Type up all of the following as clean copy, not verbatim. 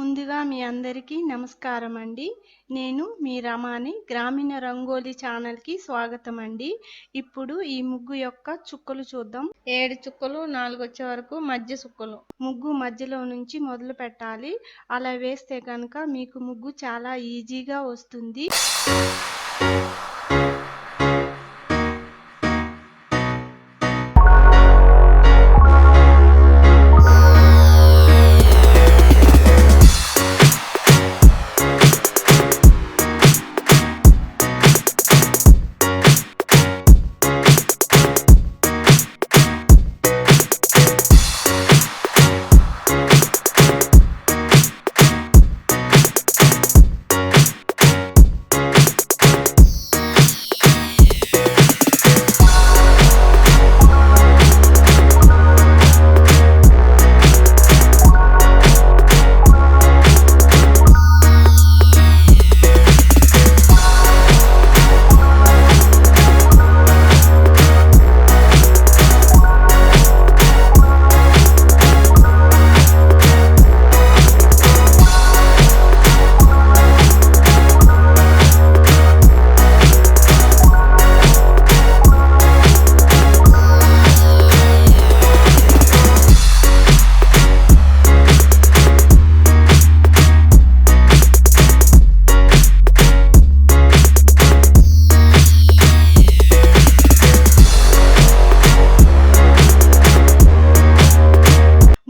ముందుగా మీ అందరికీ నమస్కారం అండి. నేను మీ రమాని గ్రామీణ రంగోలి ఛానల్కి స్వాగతం అండి. ఇప్పుడు ఈ ముగ్గు యొక్క చుక్కలు చూద్దాం. 7 చుక్కలు 4 వచ్చే వరకు మధ్య చుక్కలు. ముగ్గు మధ్యలో నుంచి మొదలు పెట్టాలి. అలా వేస్తే కనుక మీకు ముగ్గు చాలా ఈజీగా వస్తుంది.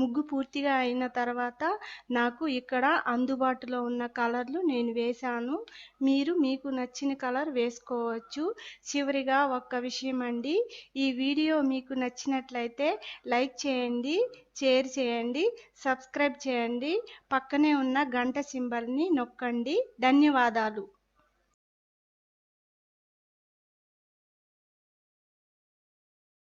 ముగ్గు పూర్తిగా అయిన తర్వాత నాకు ఇక్కడ అందుబాటులో ఉన్న కలర్లు నేను వేశాను. మీరు మీకు నచ్చిన కలర్ వేసుకోవచ్చు. చివరిగా ఒక్క విషయం అండి, ఈ వీడియో మీకు నచ్చినట్లయితే లైక్ చేయండి, షేర్ చేయండి, సబ్స్క్రైబ్ చేయండి, పక్కనే ఉన్న గంట సింబల్ని నొక్కండి. ధన్యవాదాలు.